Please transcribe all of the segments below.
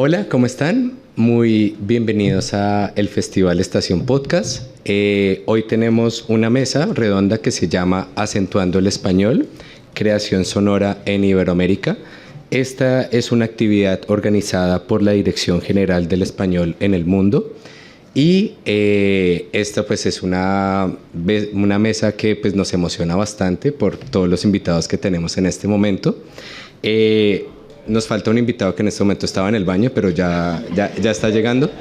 Hola, ¿cómo están? Muy bienvenidos a el Festival Estación Podcast. Hoy tenemos una mesa redonda que se llama Acentuando el Español, Creación Sonora en Iberoamérica. Esta es una actividad organizada por la Dirección General del Español en el Mundo. Y esta pues es una mesa que pues nos emociona bastante por todos los invitados que tenemos en este momento. Nos falta un invitado que en este momento estaba en el baño, pero ya está llegando,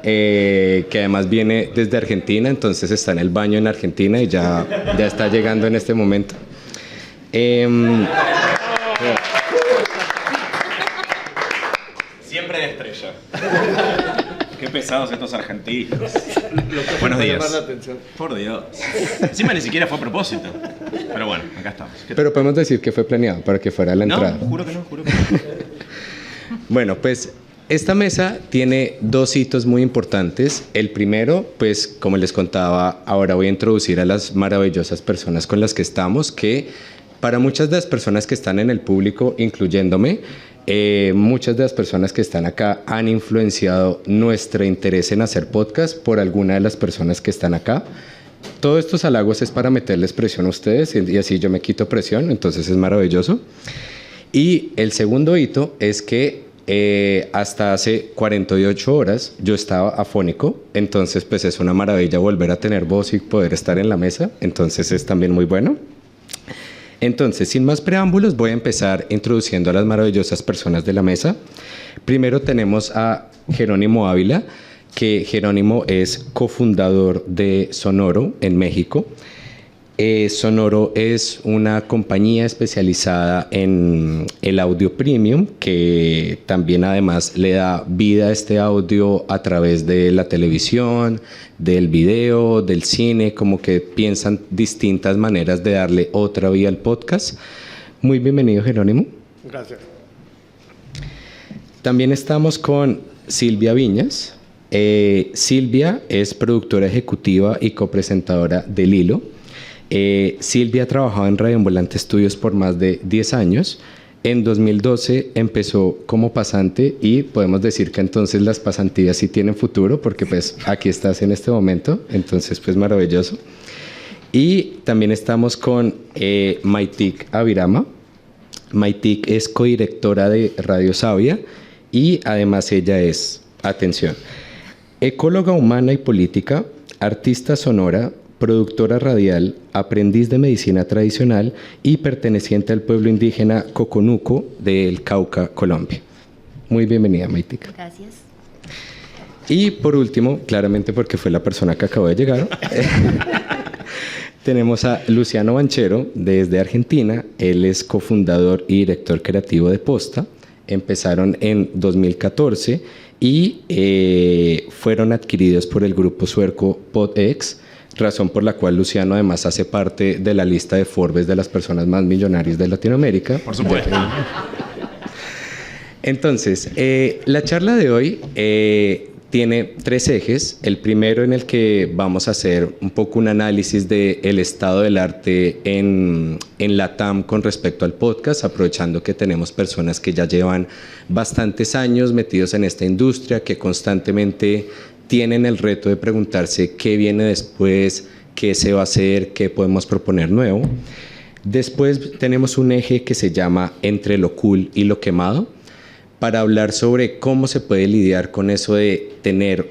que además viene desde Argentina, entonces está en el baño en Argentina y ya está llegando en este momento. Siempre de estrella. Qué pesados estos argentinos. Buenos días. Por Dios. Encima ni siquiera fue a propósito. Pero bueno, acá estamos. Pero podemos decir que fue planeado para que fuera la entrada. No, juro que no. Bueno, pues esta mesa tiene dos hitos muy importantes. El primero, pues como les contaba, ahora voy a introducir a las maravillosas personas con las que estamos, que para muchas de las personas que están en el público, incluyéndome, muchas de las personas que están acá han influenciado nuestro interés en hacer podcast por alguna de las personas que están acá. Todos estos halagos es para meterles presión a ustedes y así yo me quito presión, entonces es maravilloso. Y el segundo hito es que hasta hace 48 horas yo estaba afónico, entonces pues es una maravilla volver a tener voz y poder estar en la mesa, entonces es también muy bueno. Entonces, sin más preámbulos, voy a empezar introduciendo a las maravillosas personas de la mesa. Primero tenemos a Jerónimo Ávila, que Jerónimo es cofundador de Sonoro en México. Sonoro es una compañía especializada en el audio premium, que también además le da vida a este audio a través de la televisión, del video, del cine, como que piensan distintas maneras de darle otra vida al podcast. Muy bienvenido, Jerónimo. Gracias. También estamos con Silvia Viñas. Silvia es productora ejecutiva y copresentadora del Hilo. Silvia ha trabajado en Radio Ambulante Estudios por más de 10 años. En 2012 empezó como pasante y podemos decir que entonces las pasantías sí tienen futuro porque pues aquí estás en este momento, entonces pues maravilloso. Y también estamos con Maytik Avirama. Maytik es codirectora de Radio Sabia y además ella es, atención, ecóloga humana y política, artista sonora, productora radial, aprendiz de medicina tradicional y perteneciente al pueblo indígena Coconuco del Cauca, Colombia. Muy bienvenida, Maytik. Gracias. Y por último, claramente porque fue la persona que acabó de llegar, tenemos a Luciano Banchero desde Argentina. Él es cofundador y director creativo de Posta. Empezaron en 2014 y fueron adquiridos por el grupo sueco PodX, razón por la cual Luciano además hace parte de la lista de Forbes de las personas más millonarias de Latinoamérica. Por supuesto. Entonces, la charla de hoy tiene tres ejes. El primero, en el que vamos a hacer un poco un análisis del estado del arte en LATAM con respecto al podcast, aprovechando que tenemos personas que ya llevan bastantes años metidos en esta industria, que constantemente tienen el reto de preguntarse qué viene después, qué se va a hacer, qué podemos proponer nuevo. Después tenemos un eje que se llama Entre lo cool y lo quemado, para hablar sobre cómo se puede lidiar con eso de tener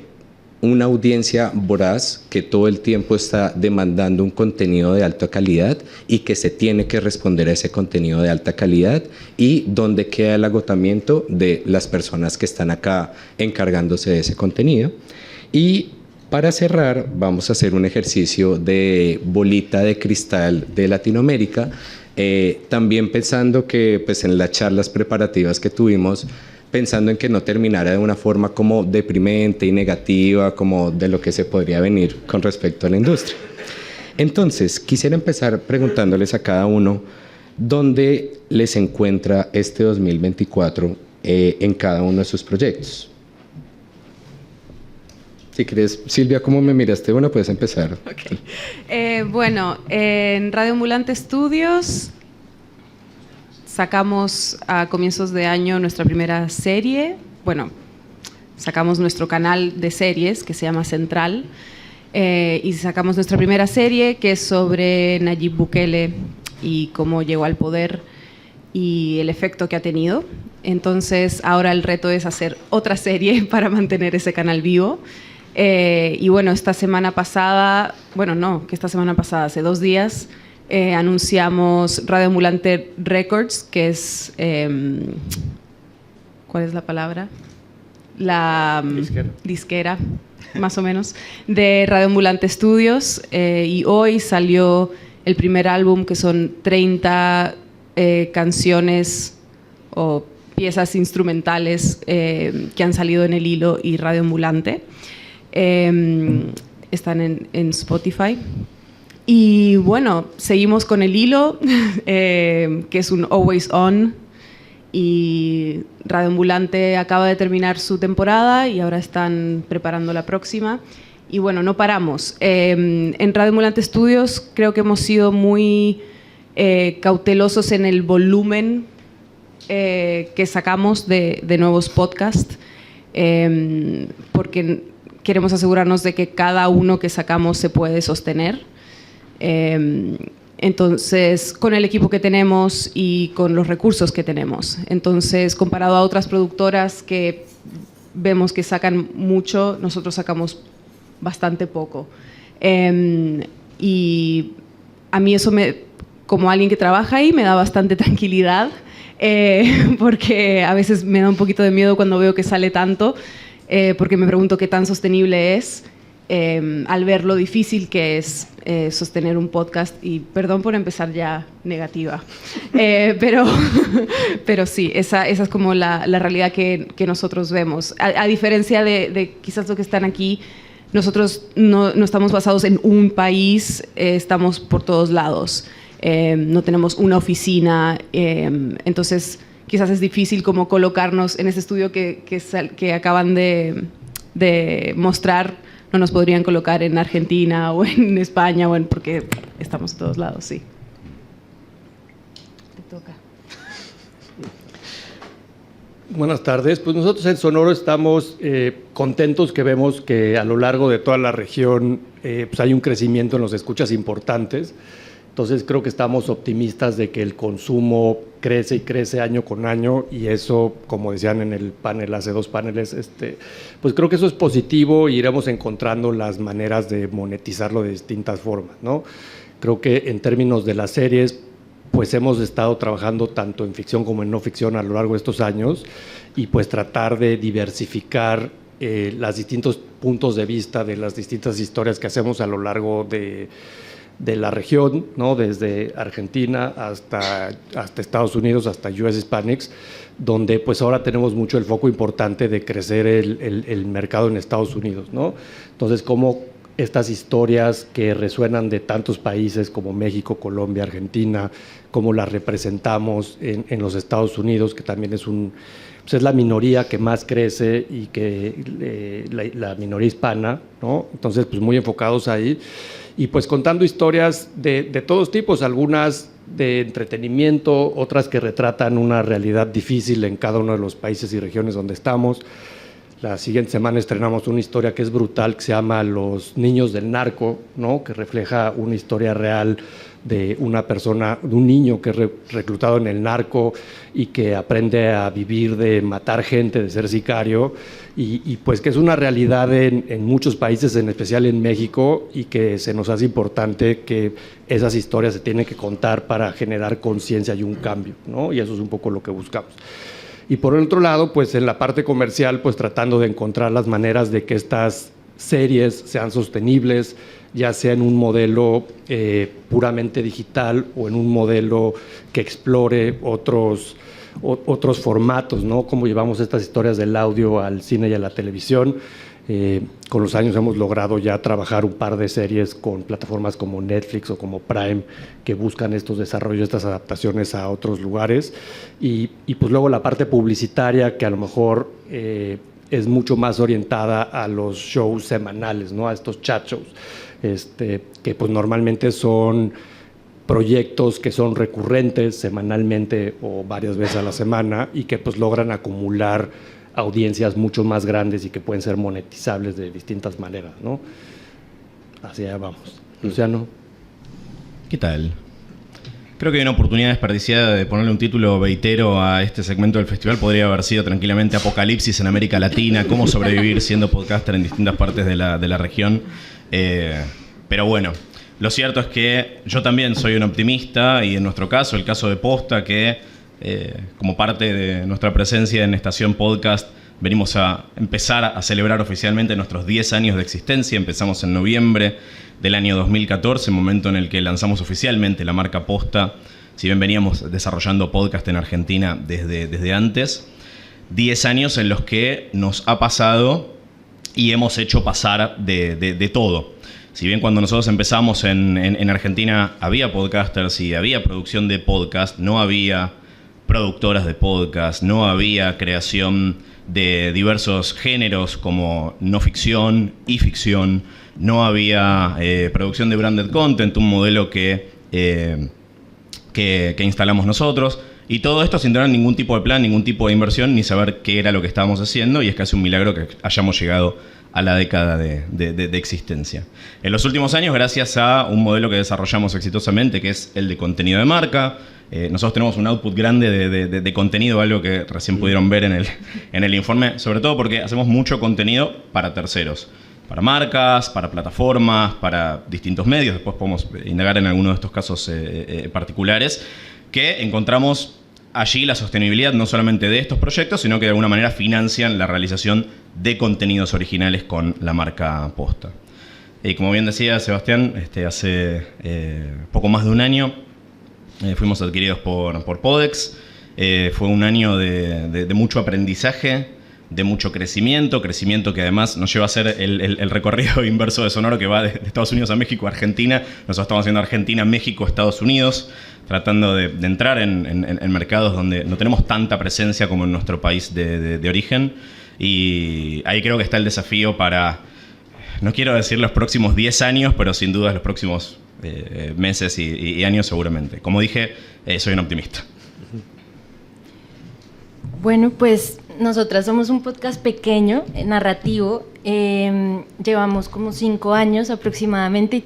una audiencia voraz que todo el tiempo está demandando un contenido de alta calidad y que se tiene que responder a ese contenido de alta calidad, y dónde queda el agotamiento de las personas que están acá encargándose de ese contenido. Y para cerrar vamos a hacer un ejercicio de bolita de cristal de Latinoamérica, también pensando que pues en las charlas preparativas que tuvimos, pensando en que no terminara de una forma como deprimente y negativa, como de lo que se podría venir con respecto a la industria. Entonces, quisiera empezar preguntándoles a cada uno dónde les encuentra este 2024 en cada uno de sus proyectos. Si quieres, Silvia, ¿cómo me miraste? Bueno, puedes empezar. Okay. Bueno, en Radio Ambulante Estudios sacamos a comienzos de año nuestra primera serie. Bueno, sacamos nuestro canal de series que se llama Central, y sacamos nuestra primera serie que es sobre Nayib Bukele y cómo llegó al poder y el efecto que ha tenido. Entonces ahora el reto es hacer otra serie para mantener ese canal vivo. Y bueno, esta semana pasada, hace 2 días, anunciamos Radio Ambulante Records, que es, ¿cuál es la palabra? La disquera, más o menos, de Radio Ambulante Studios, y hoy salió el primer álbum, que son 30 canciones o piezas instrumentales que han salido en El Hilo y Radio Ambulante. Están en Spotify. Y bueno, seguimos con El Hilo, que es un Always On, y Radio Ambulante acaba de terminar su temporada y ahora están preparando la próxima. Y bueno, no paramos. En Radio Ambulante Studios creo que hemos sido muy cautelosos en el volumen que sacamos de nuevos podcasts, porque queremos asegurarnos de que cada uno que sacamos se puede sostener. Entonces, con el equipo que tenemos y con los recursos que tenemos. Entonces, comparado a otras productoras que vemos que sacan mucho, nosotros sacamos bastante poco. Y a mí eso, como alguien que trabaja ahí, me da bastante tranquilidad, porque a veces me da un poquito de miedo cuando veo que sale tanto, porque me pregunto qué tan sostenible es, al ver lo difícil que es sostener un podcast. Y perdón por empezar ya negativa, pero sí, esa es como la realidad que nosotros vemos. A diferencia de quizás los que están aquí, nosotros no estamos basados en un país, estamos por todos lados. No tenemos una oficina, entonces quizás es difícil como colocarnos en ese estudio que acaban de mostrar. No nos podrían colocar en Argentina o en España, porque estamos en todos lados, sí. Te toca. Buenas tardes. Pues nosotros en Sonoro estamos contentos, que vemos que a lo largo de toda la región pues hay un crecimiento en los escuchas importantes. Entonces creo que estamos optimistas de que el consumo crece y crece año con año, y eso, como decían en el panel, hace 2 paneles, pues creo que eso es positivo, y iremos encontrando las maneras de monetizarlo de distintas formas, ¿no? Creo que en términos de las series, pues hemos estado trabajando tanto en ficción como en no ficción a lo largo de estos años, y pues tratar de diversificar los distintos puntos de vista de las distintas historias que hacemos a lo largo de la región, ¿no? Desde Argentina hasta Estados Unidos, hasta US Hispanics, donde pues ahora tenemos mucho el foco importante de crecer el mercado en Estados Unidos, ¿no? Entonces, cómo estas historias que resuenan de tantos países como México, Colombia, Argentina, cómo las representamos en los Estados Unidos, que también es la minoría que más crece, y que la minoría hispana, ¿no? Entonces, pues muy enfocados ahí. Y pues contando historias de todos tipos, algunas de entretenimiento, otras que retratan una realidad difícil en cada uno de los países y regiones donde estamos. La siguiente semana estrenamos una historia que es brutal, que se llama Los niños del narco, ¿no? Que refleja una historia real de una persona, de un niño que es reclutado en el narco y que aprende a vivir de matar gente, de ser sicario, y pues que es una realidad en muchos países, en especial en México, y que se nos hace importante que esas historias se tienen que contar para generar conciencia y un cambio, ¿no? Y eso es un poco lo que buscamos. Y por el otro lado, pues en la parte comercial, pues tratando de encontrar las maneras de que estas series sean sostenibles, ya sea en un modelo puramente digital o en un modelo que explore otros formatos, ¿no? Cómo llevamos estas historias del audio al cine y a la televisión. Con los años hemos logrado ya trabajar un par de series con plataformas como Netflix o como Prime, que buscan estos desarrollos, estas adaptaciones a otros lugares. Y pues luego la parte publicitaria, que a lo mejor es mucho más orientada a los shows semanales, ¿no? A estos chat shows, que pues normalmente son proyectos que son recurrentes semanalmente o varias veces a la semana, y que pues logran acumular audiencias mucho más grandes y que pueden ser monetizables de distintas maneras, ¿no? Hacia allá vamos. Luciano. ¿Qué tal? Creo que hay una oportunidad desperdiciada de ponerle un título veitero a este segmento del festival. Podría haber sido tranquilamente Apocalipsis en América Latina, cómo sobrevivir siendo podcaster en distintas partes de la región. Pero bueno, lo cierto es que yo también soy un optimista y en nuestro caso, el caso de Posta, que como parte de nuestra presencia en Estación Podcast, venimos a empezar a celebrar oficialmente nuestros 10 años de existencia. Empezamos en noviembre del año 2014, momento en el que lanzamos oficialmente la marca Posta, si bien veníamos desarrollando podcast en Argentina desde antes. 10 años en los que nos ha pasado y hemos hecho pasar de todo. Si bien cuando nosotros empezamos en Argentina había podcasters y había producción de podcast, no había productoras de podcast, no había creación de diversos géneros como no ficción y ficción, no había producción de branded content, un modelo que instalamos nosotros, y todo esto sin tener ningún tipo de plan, ningún tipo de inversión, ni saber qué era lo que estábamos haciendo, y es casi un milagro que hayamos llegado a la década de existencia. En los últimos años, gracias a un modelo que desarrollamos exitosamente, que es el de contenido de marca, nosotros tenemos un output grande de contenido, algo que recién pudieron ver en el informe, sobre todo porque hacemos mucho contenido para terceros, para marcas, para plataformas, para distintos medios. Después podemos indagar en alguno de estos casos particulares, que encontramos allí la sostenibilidad no solamente de estos proyectos, sino que de alguna manera financian la realización de contenidos originales con la marca Posta. Y como bien decía Sebastián, hace poco más de un año fuimos adquiridos por Podex. Fue un año de mucho aprendizaje, de mucho crecimiento que además nos lleva a hacer el recorrido inverso de Sonoro, que va de Estados Unidos a México a Argentina. Nosotros estamos haciendo Argentina, México, Estados Unidos, tratando de entrar en mercados donde no tenemos tanta presencia como en nuestro país de origen. Y ahí creo que está el desafío para, no quiero decir los próximos 10 años, pero sin duda los próximos meses y años seguramente. Como dije, soy un optimista. Bueno, pues nosotras somos un podcast pequeño, narrativo. Llevamos como 5 años aproximadamente y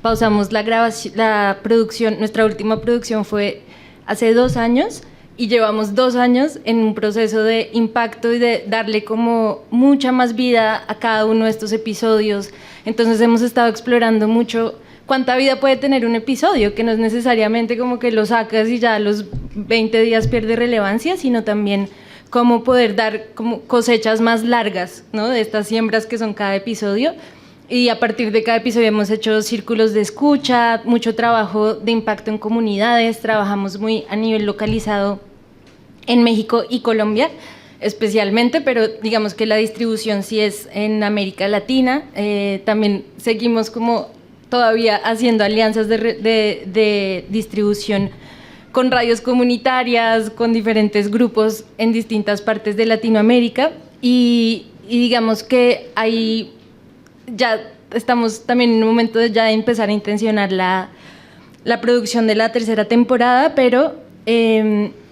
pausamos la grabación, la producción. Nuestra última producción fue hace 2 años y llevamos 2 años en un proceso de impacto y de darle como mucha más vida a cada uno de estos episodios. Entonces hemos estado explorando mucho cuánta vida puede tener un episodio, que no es necesariamente como que lo sacas y ya a los 20 días pierde relevancia, sino también cómo poder dar como cosechas más largas, ¿no? De estas siembras que son cada episodio. Y a partir de cada episodio hemos hecho círculos de escucha, mucho trabajo de impacto en comunidades, trabajamos muy a nivel localizado en México y Colombia especialmente, pero digamos que la distribución sí es en América Latina. También seguimos como todavía haciendo alianzas de distribución con radios comunitarias, con diferentes grupos en distintas partes de Latinoamérica y digamos que ahí ya estamos también en un momento de ya empezar a intencionar la producción de la 3ª temporada, pero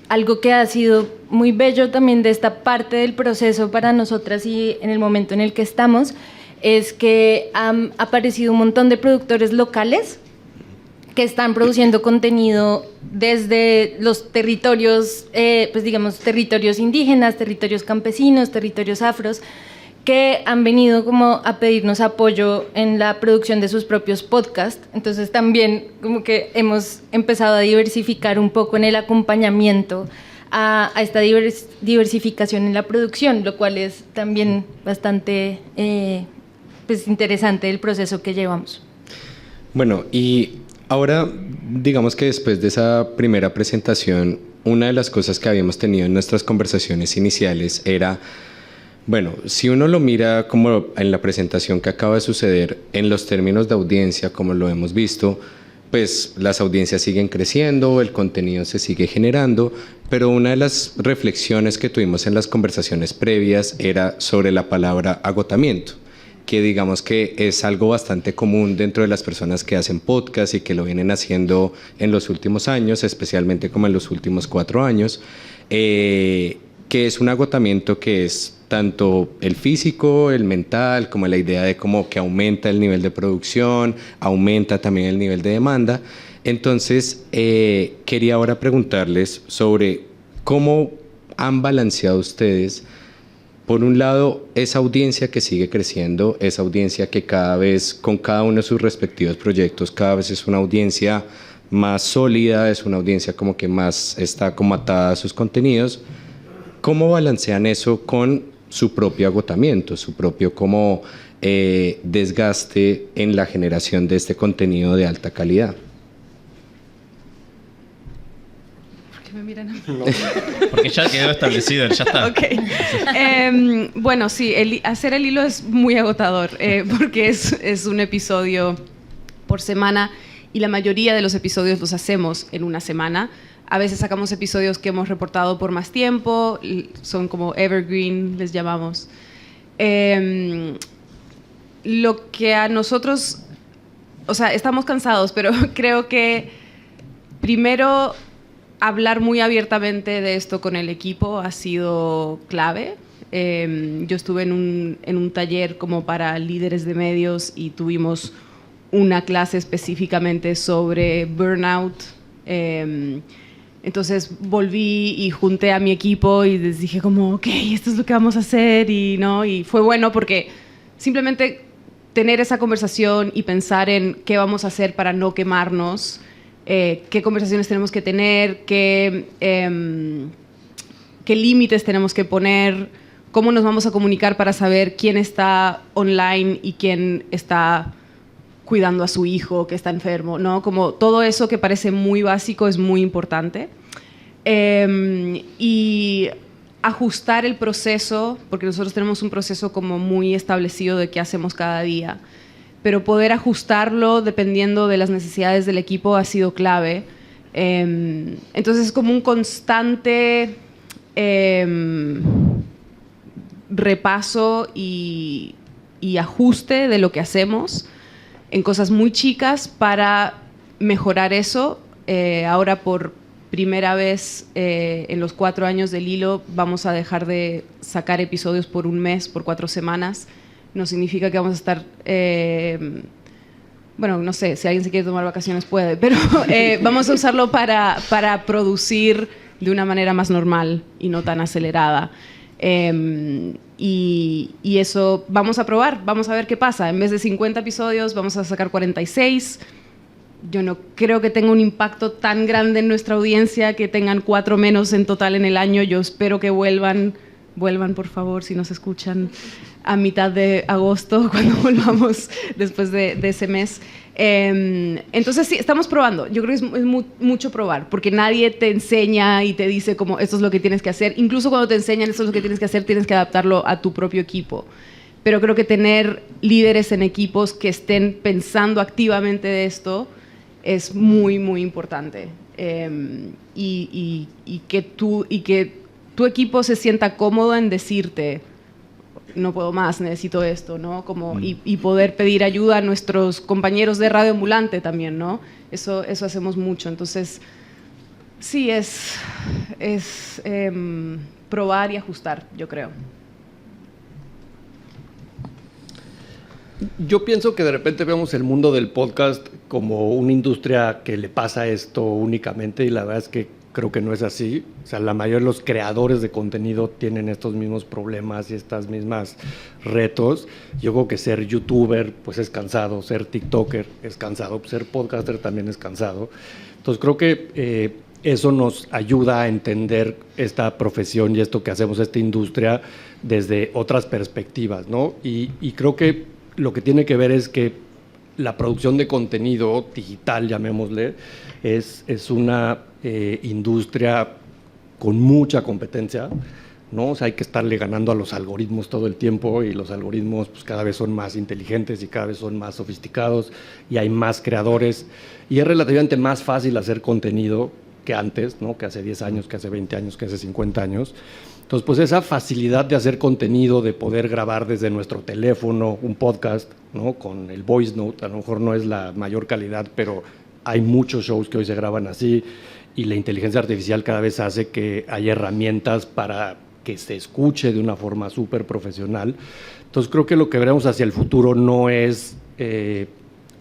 algo que ha sido muy bello también de esta parte del proceso para nosotras y en el momento en el que estamos es que han aparecido un montón de productores locales que están produciendo contenido desde los territorios, pues digamos, territorios indígenas, territorios campesinos, territorios afros, que han venido como a pedirnos apoyo en la producción de sus propios podcasts. Entonces también como que hemos empezado a diversificar un poco en el acompañamiento a esta diversificación en la producción, lo cual es también bastante pues interesante el proceso que llevamos. Bueno, y ahora digamos que después de esa primera presentación, una de las cosas que habíamos tenido en nuestras conversaciones iniciales era, bueno, si uno lo mira como en la presentación que acaba de suceder, en los términos de audiencia, como lo hemos visto, pues las audiencias siguen creciendo, el contenido se sigue generando, pero una de las reflexiones que tuvimos en las conversaciones previas era sobre la palabra agotamiento, que digamos que es algo bastante común dentro de las personas que hacen podcast y que lo vienen haciendo en los últimos años, especialmente como en los últimos 4 años. que es un agotamiento que es tanto el físico, el mental, como la idea de como que aumenta el nivel de producción, aumenta también el nivel de demanda. Entonces, quería ahora preguntarles sobre cómo han balanceado ustedes, por un lado, esa audiencia que sigue creciendo, esa audiencia que cada vez, con cada uno de sus respectivos proyectos, cada vez es una audiencia más sólida, es una audiencia como que más está como atada a sus contenidos. ¿Cómo balancean eso con su propio agotamiento, su propio como desgaste en la generación de este contenido de alta calidad? Me miran a mí. Porque ya quedó establecido, ya está. Okay. Bueno, sí, hacer el hilo es muy agotador porque es un episodio por semana y la mayoría de los episodios los hacemos en una semana. A veces sacamos episodios que hemos reportado por más tiempo, son como evergreen, les llamamos. Lo que a nosotros, o sea, estamos cansados, pero creo que primero hablar muy abiertamente de esto con el equipo ha sido clave. Yo estuve en un taller como para líderes de medios y tuvimos una clase específicamente sobre burnout. Entonces volví y junté a mi equipo y les dije como, ok, esto es lo que vamos a hacer y fue bueno porque simplemente tener esa conversación y pensar en qué vamos a hacer para no quemarnos, qué conversaciones tenemos que tener, qué límites tenemos que poner, cómo nos vamos a comunicar para saber quién está online y quién está cuidando a su hijo que está enfermo, ¿no? Como todo eso que parece muy básico es muy importante. Y ajustar el proceso, porque nosotros tenemos un proceso como muy establecido de qué hacemos cada día, pero poder ajustarlo dependiendo de las necesidades del equipo ha sido clave. Entonces es como un constante repaso y ajuste de lo que hacemos en cosas muy chicas para mejorar eso. Ahora por primera vez en los 4 años del hilo vamos a dejar de sacar episodios por un mes, por 4 semanas. No significa que vamos a estar, bueno, no sé, si alguien se quiere tomar vacaciones puede, pero vamos a usarlo para producir de una manera más normal y no tan acelerada. Y eso vamos a probar, vamos a ver qué pasa. En vez de 50 episodios vamos a sacar 46. Yo no creo que tenga un impacto tan grande en nuestra audiencia que tengan 4 menos en total en el año. Yo espero que vuelvan por favor, si nos escuchan a mitad de agosto, cuando volvamos después de ese mes. Entonces sí, estamos probando. Yo creo que es mucho probar, porque nadie te enseña y te dice como esto es lo que tienes que hacer. Incluso cuando te enseñan esto es lo que tienes que hacer, tienes que adaptarlo a tu propio equipo. Pero creo que tener líderes en equipos que estén pensando activamente de esto es muy, muy importante. Y que tu equipo se sienta cómodo en decirte no puedo más, necesito esto, ¿no? Como, y poder pedir ayuda a nuestros compañeros de Radio Ambulante también, ¿no? Eso hacemos mucho. Entonces, sí, es probar y ajustar, yo creo. Yo pienso que de repente vemos el mundo del podcast como una industria que le pasa esto únicamente, y la verdad es que creo que no es así. O sea, la mayoría de los creadores de contenido tienen estos mismos problemas y estas mismas retos. Yo creo que ser youtuber pues es cansado, ser tiktoker es cansado, ser podcaster también es cansado. Entonces creo que eso nos ayuda a entender esta profesión y esto que hacemos, esta industria, desde otras perspectivas, ¿no? Y creo que lo que tiene que ver es que la producción de contenido digital, llamémosle, es una industria con mucha competencia, ¿no? O sea, hay que estarle ganando a los algoritmos todo el tiempo, y los algoritmos pues, cada vez son más inteligentes y cada vez son más sofisticados y hay más creadores, y es relativamente más fácil hacer contenido que antes, ¿no? Que hace 10 años, que hace 20 años, que hace 50 años. Entonces, pues esa facilidad de hacer contenido, de poder grabar desde nuestro teléfono un podcast, ¿no? Con el voice note, a lo mejor no es la mayor calidad, pero hay muchos shows que hoy se graban así, y la inteligencia artificial cada vez hace que haya herramientas para que se escuche de una forma súper profesional. Entonces creo que lo que veremos hacia el futuro no es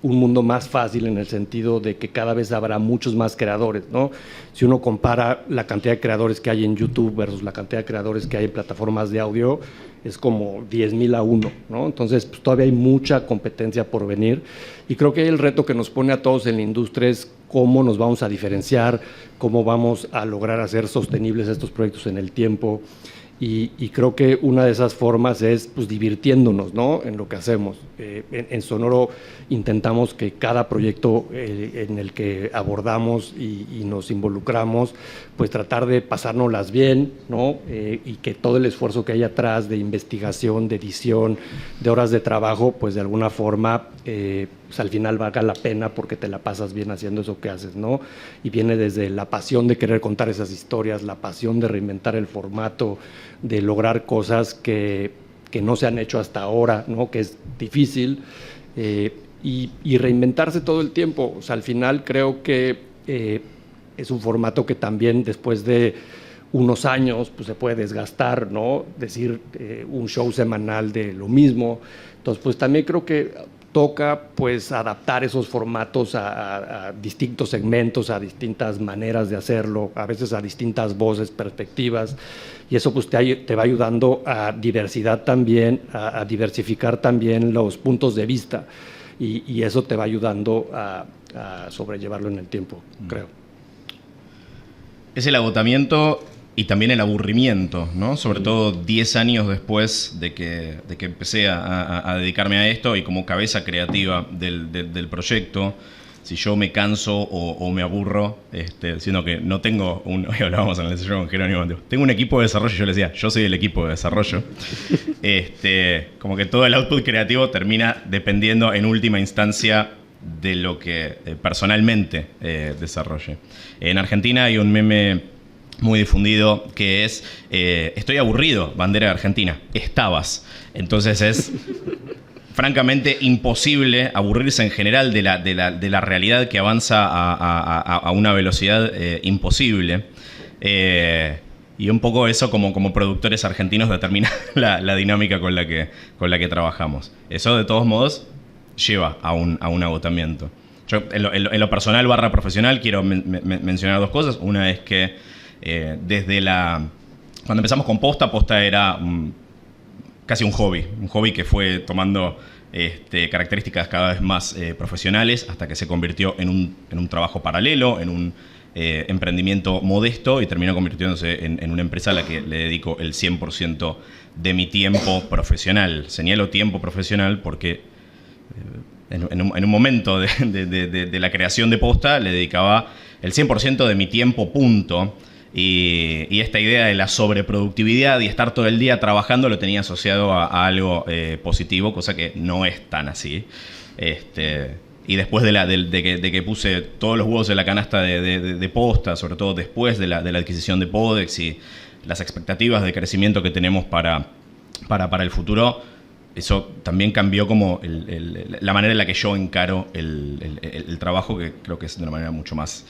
un mundo más fácil en el sentido de que cada vez habrá muchos más creadores, ¿no? Si uno compara la cantidad de creadores que hay en YouTube versus la cantidad de creadores que hay en plataformas de audio, es como 10,000 a 1, ¿no? Entonces, pues, todavía hay mucha competencia por venir y creo que el reto que nos pone a todos en la industria es cómo nos vamos a diferenciar, cómo vamos a lograr hacer sostenibles estos proyectos en el tiempo. Y creo que una de esas formas es pues, divirtiéndonos, ¿no? En lo que hacemos. En Sonoro intentamos que cada proyecto en el que abordamos y nos involucramos, pues tratar de pasárnoslas bien, ¿no? Y que todo el esfuerzo que hay atrás de investigación, de edición, de horas de trabajo, pues de alguna forma pues al final valga la pena porque te la pasas bien haciendo eso que haces, ¿no? Y viene desde la pasión de querer contar esas historias, la pasión de reinventar el formato, de lograr cosas que no se han hecho hasta ahora, ¿no? Que es difícil, y reinventarse todo el tiempo. O sea, al final creo que es un formato que también después de unos años pues, se puede desgastar, ¿no? Decir un show semanal de lo mismo. Entonces, pues también creo que toca pues adaptar esos formatos a distintos segmentos, a distintas maneras de hacerlo, a veces a distintas voces, perspectivas, y eso pues te va ayudando a diversidad también, a diversificar también los puntos de vista, y eso te va ayudando a sobrellevarlo en el tiempo, creo. Es el agotamiento y también el aburrimiento, ¿no? Sobre todo 10 años después de que empecé a dedicarme a esto y como cabeza creativa del proyecto, si yo me canso o me aburro, siendo que no tengo hoy hablábamos en el desayuno con Jerónimo, tengo un equipo de desarrollo, yo le decía, yo soy el equipo de desarrollo, como que todo el output creativo termina dependiendo en última instancia de lo que personalmente desarrolle. En Argentina hay un meme muy difundido que es estoy aburrido, bandera de Argentina, estabas. Entonces es francamente imposible aburrirse en general de la realidad que avanza a una velocidad imposible. Y un poco eso como productores argentinos determina la dinámica con la que trabajamos. Eso de todos modos lleva a un agotamiento. Yo en lo personal / profesional quiero mencionar dos cosas. Una es que cuando empezamos con Posta era casi un hobby que fue tomando características cada vez más profesionales hasta que se convirtió en un trabajo paralelo, en un emprendimiento modesto y terminó convirtiéndose en una empresa a la que le dedico el 100% de mi tiempo profesional. Señalo tiempo profesional porque en un momento de la creación de Posta le dedicaba el 100% de mi tiempo, punto. Y esta idea de la sobreproductividad y estar todo el día trabajando lo tenía asociado a algo positivo, cosa que no es tan así. Y después de que puse todos los huevos en la canasta de Posta, sobre todo después de la adquisición de Podex y las expectativas de crecimiento que tenemos para el futuro, eso también cambió como la manera en la que yo encaro el trabajo, que creo que es de una manera mucho más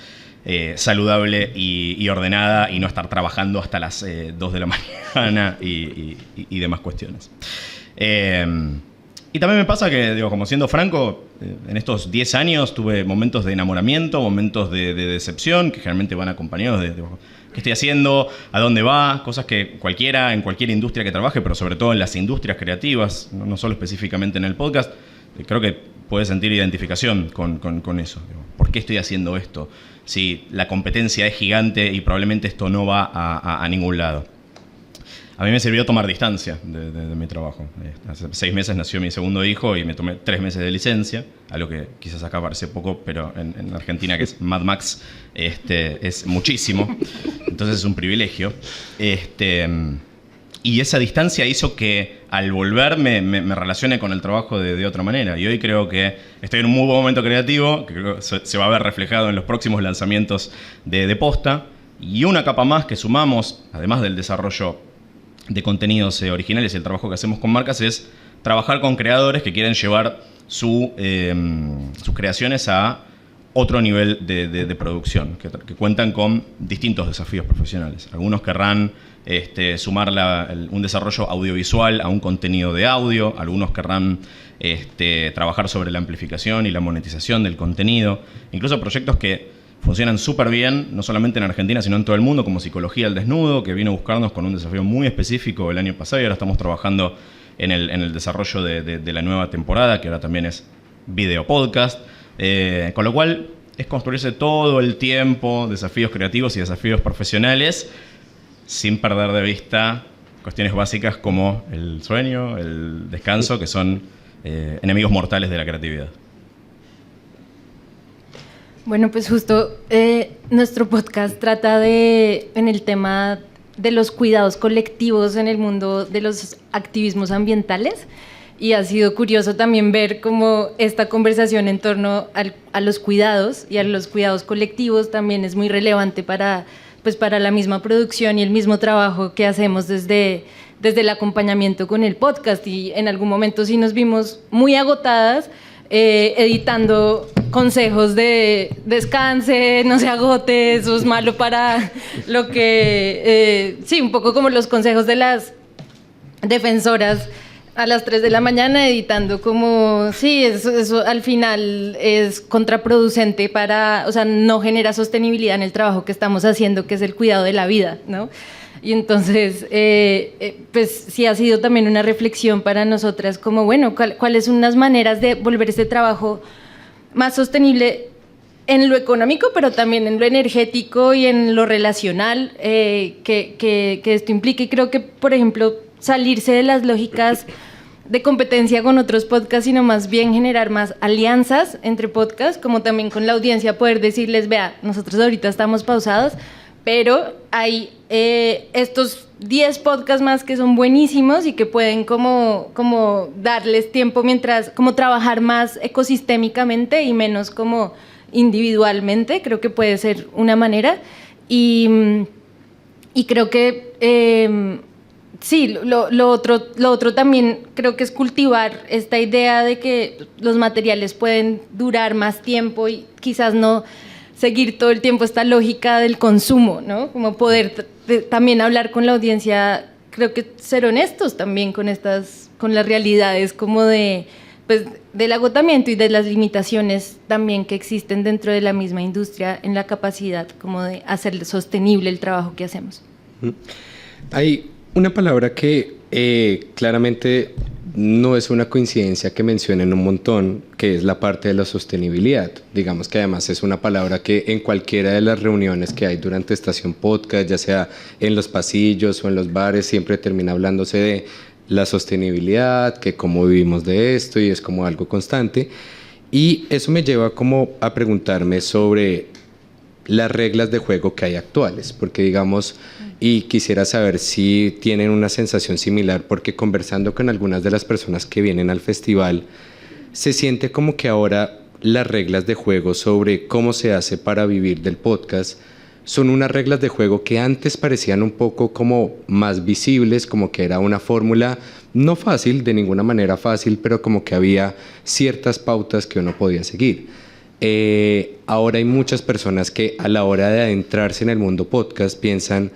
saludable y ordenada, y no estar trabajando hasta las 2 de la mañana y demás cuestiones. Y también me pasa que, digo, como siendo franco, en estos 10 años tuve momentos de enamoramiento, momentos de decepción, que generalmente van acompañados de qué estoy haciendo, a dónde va, cosas que cualquiera, en cualquier industria que trabaje, pero sobre todo en las industrias creativas, no solo específicamente en el podcast, creo que puedes sentir identificación con eso. ¿Por qué estoy haciendo esto? Si la competencia es gigante y probablemente esto no va a ningún lado. A mí me sirvió tomar distancia de mi trabajo. Hace 6 meses nació mi segundo hijo y me tomé 3 meses de licencia, algo que quizás acá parece poco, pero en Argentina, que es Mad Max, es muchísimo. Entonces es un privilegio. Y esa distancia hizo que al volver me relacione con el trabajo de otra manera. Y hoy creo que estoy en un muy buen momento creativo, que creo que se va a ver reflejado en los próximos lanzamientos de Posta. Y una capa más que sumamos, además del desarrollo de contenidos originales y el trabajo que hacemos con marcas, es trabajar con creadores que quieren llevar sus creaciones a otro nivel de producción, que cuentan con distintos desafíos profesionales. Algunos querrán sumar un desarrollo audiovisual a un contenido de audio, algunos querrán trabajar sobre la amplificación y la monetización del contenido, incluso proyectos que funcionan súper bien, no solamente en Argentina, sino en todo el mundo, como Psicología al Desnudo, que vino a buscarnos con un desafío muy específico el año pasado y ahora estamos trabajando en el desarrollo de la nueva temporada, que ahora también es video podcast. Con lo cual es construirse todo el tiempo desafíos creativos y desafíos profesionales sin perder de vista cuestiones básicas como el sueño, el descanso, que son enemigos mortales de la creatividad. Bueno, pues justo nuestro podcast trata en el tema de los cuidados colectivos en el mundo de los activismos ambientales, y ha sido curioso también ver cómo esta conversación en torno a los cuidados y a los cuidados colectivos también es muy relevante para la misma producción y el mismo trabajo que hacemos desde el acompañamiento con el podcast. Y en algún momento sí nos vimos muy agotadas editando consejos de descanse, no se agote, eso es malo para lo que... sí, un poco como los consejos de las defensoras a las 3 de la mañana editando como, sí, eso al final es contraproducente o sea, no genera sostenibilidad en el trabajo que estamos haciendo, que es el cuidado de la vida, ¿no? Y entonces, pues sí ha sido también una reflexión para nosotras como, bueno, ¿cuáles son las maneras de volver este trabajo más sostenible en lo económico, pero también en lo energético y en lo relacional que esto implica? Y creo que, por ejemplo, salirse de las lógicas de competencia con otros podcasts, sino más bien generar más alianzas entre podcasts, como también con la audiencia poder decirles, vea, nosotros ahorita estamos pausados, pero hay estos 10 podcasts más que son buenísimos y que pueden como darles tiempo mientras, como trabajar más ecosistémicamente y menos como individualmente. Creo que puede ser una manera. Y creo que sí, lo otro también creo que es cultivar esta idea de que los materiales pueden durar más tiempo y quizás no seguir todo el tiempo esta lógica del consumo, ¿no? Como poder también hablar con la audiencia, creo que ser honestos también con las realidades como del agotamiento y de las limitaciones también que existen dentro de la misma industria en la capacidad como de hacer sostenible el trabajo que hacemos. Hay una palabra que claramente no es una coincidencia que mencionen un montón, que es la parte de la sostenibilidad. Digamos que además es una palabra que en cualquiera de las reuniones que hay durante Estación Podcast, ya sea en los pasillos o en los bares, siempre termina hablándose de la sostenibilidad, que cómo vivimos de esto, y es como algo constante. Y eso me lleva como a preguntarme sobre las reglas de juego que hay actuales, porque digamos, y quisiera saber si tienen una sensación similar, porque conversando con algunas de las personas que vienen al festival, se siente como que ahora las reglas de juego sobre cómo se hace para vivir del podcast son unas reglas de juego que antes parecían un poco como más visibles, como que era una fórmula no fácil, de ninguna manera fácil, pero como que había ciertas pautas que uno podía seguir. Ahora hay muchas personas que a la hora de adentrarse en el mundo podcast piensan,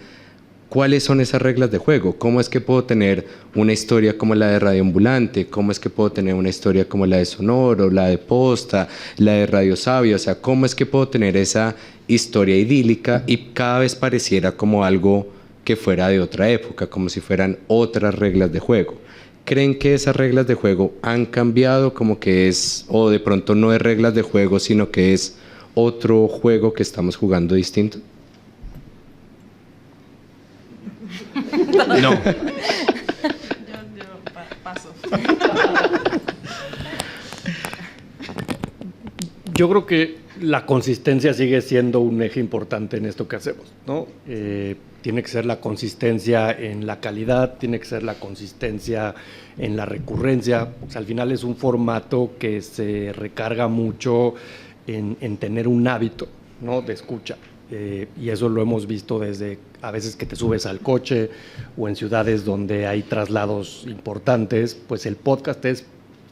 ¿cuáles son esas reglas de juego? ¿Cómo es que puedo tener una historia como la de Radio Ambulante? ¿Cómo es que puedo tener una historia como la de Sonoro, la de Posta, la de Radio Sabia? O sea, ¿cómo es que puedo tener esa historia idílica y cada vez pareciera como algo que fuera de otra época, como si fueran otras reglas de juego? ¿Creen que esas reglas de juego han cambiado, como que es, o de pronto no es reglas de juego, sino que es otro juego que estamos jugando distinto? No. Yo paso. Yo creo que la consistencia sigue siendo un eje importante en esto que hacemos, ¿no? Tiene que ser la consistencia en la calidad, tiene que ser la consistencia en la recurrencia. O sea, al final es un formato que se recarga mucho en tener un hábito, ¿no?, de escucha. Y eso lo hemos visto desde a veces que te subes al coche o en ciudades donde hay traslados importantes, pues el podcast es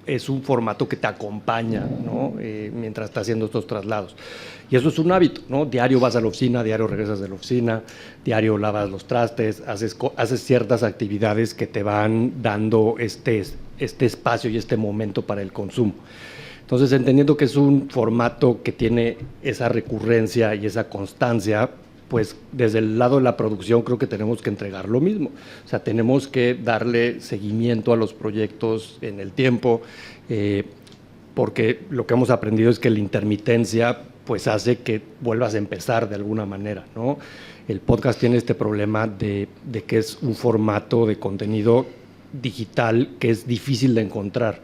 es un formato que te acompaña, ¿no? Mientras estás haciendo estos traslados. Y eso es un hábito, ¿no? Diario vas a la oficina, diario regresas de la oficina, diario lavas los trastes, haces ciertas actividades que te van dando este espacio y este momento para el consumo. Entonces, entendiendo que es un formato que tiene esa recurrencia y esa constancia, pues desde el lado de la producción creo que tenemos que entregar lo mismo. O sea, tenemos que darle seguimiento a los proyectos en el tiempo, porque lo que hemos aprendido es que la intermitencia pues hace que vuelvas a empezar de alguna manera, ¿no? El podcast tiene este problema de que es un formato de contenido digital que es difícil de encontrar,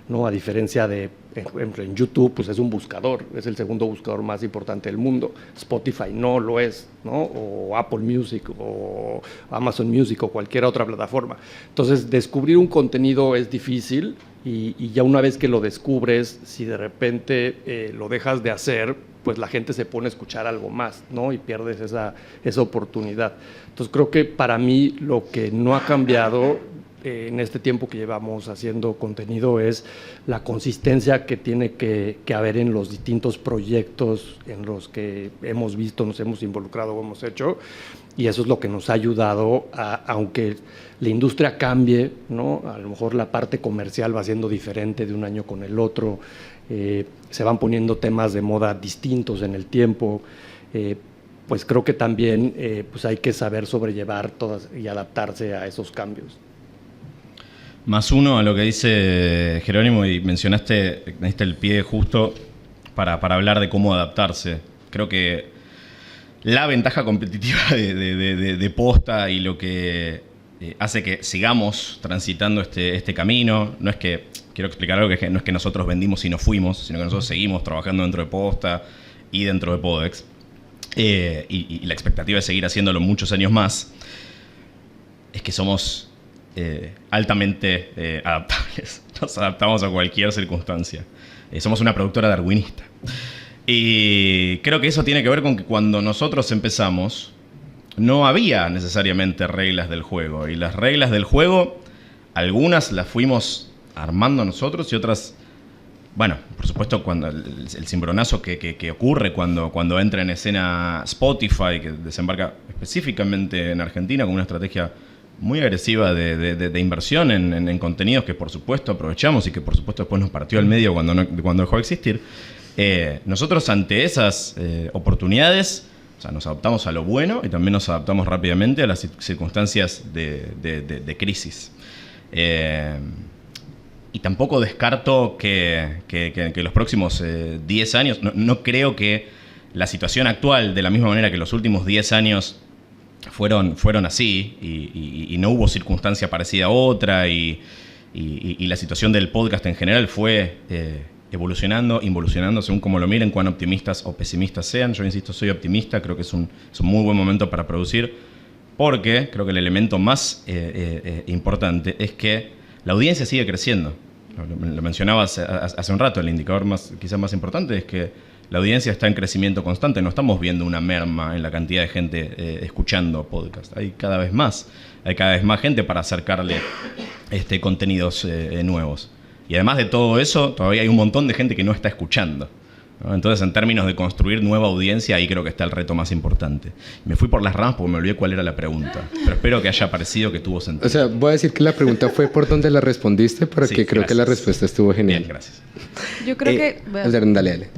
¿no? A diferencia de, en YouTube, pues es un buscador, es el segundo buscador más importante del mundo. Spotify no lo es, ¿no? O Apple Music, o Amazon Music, o cualquier otra plataforma. Entonces, descubrir un contenido es difícil y ya una vez que lo descubres, si de repente lo dejas de hacer, pues la gente se pone a escuchar algo más, ¿no? Y pierdes esa oportunidad. Entonces, creo que para mí lo que no ha cambiado en este tiempo que llevamos haciendo contenido es la consistencia que tiene que haber en los distintos proyectos en los que hemos visto, nos hemos involucrado o hemos hecho, y eso es lo que nos ha ayudado aunque la industria cambie, ¿no? A lo mejor la parte comercial va siendo diferente de un año con el otro, se van poniendo temas de moda distintos en el tiempo, pues creo que también pues hay que saber sobrellevar todas y adaptarse a esos cambios. Más uno a lo que dice Jerónimo, y mencionaste el pie justo para hablar de cómo adaptarse. Creo que la ventaja competitiva de Posta y lo que hace que sigamos transitando este camino, no es que, quiero explicar algo, que no es que nosotros vendimos y nos fuimos, sino que nosotros seguimos trabajando dentro de Posta y dentro de Podex, y la expectativa es seguir haciéndolo muchos años más, es que somos altamente adaptables. Nos adaptamos a cualquier circunstancia. Somos una productora darwinista. Y creo que eso tiene que ver con que cuando nosotros empezamos no había necesariamente reglas del juego. Y las reglas del juego, algunas las fuimos armando nosotros y otras, bueno, por supuesto, cuando el cimbronazo que ocurre cuando entra en escena Spotify, que desembarca específicamente en Argentina con una estrategia muy agresiva de inversión en contenidos que por supuesto aprovechamos y que por supuesto después nos partió al medio cuando dejó de existir. Nosotros ante esas oportunidades, o sea, nos adaptamos a lo bueno y también nos adaptamos rápidamente a las circunstancias de crisis. Y tampoco descarto que los próximos 10 años, no creo que la situación actual, de la misma manera que los últimos 10 años fueron así y no hubo circunstancia parecida a otra y la situación del podcast en general fue involucionando según como lo miren, cuán optimistas o pesimistas sean. Yo insisto, soy optimista, creo que es un muy buen momento para producir, porque creo que el elemento más importante es que la audiencia sigue creciendo. Lo mencionaba hace un rato, el indicador quizás más importante es que la audiencia está en crecimiento constante, no estamos viendo una merma en la cantidad de gente escuchando podcast. Hay cada vez más gente para acercarle contenidos nuevos. Y además de todo eso, todavía hay un montón de gente que no está escuchando, ¿no? Entonces, en términos de construir nueva audiencia, ahí creo que está el reto más importante. Me fui por las ramas porque me olvidé cuál era la pregunta, pero espero que haya parecido que tuvo sentido. O sea, voy a decir que la pregunta fue por dónde la respondiste, porque sí, creo que la respuesta estuvo genial. Bien, gracias. Yo creo que... Dale.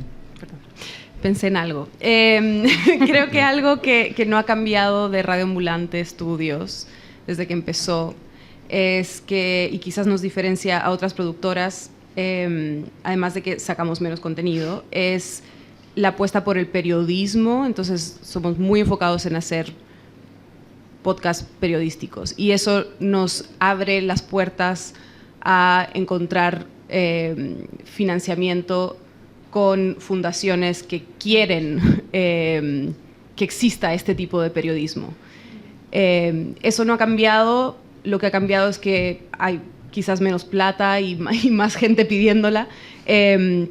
Pensé en algo. Creo que algo que no ha cambiado de Radio Ambulante Studios desde que empezó es que, y quizás nos diferencia a otras productoras, además de que sacamos menos contenido, es la apuesta por el periodismo. Entonces somos muy enfocados en hacer podcasts periodísticos y eso nos abre las puertas a encontrar financiamiento con fundaciones que quieren que exista este tipo de periodismo. Eso no ha cambiado, lo que ha cambiado es que hay quizás menos plata y más gente pidiéndola,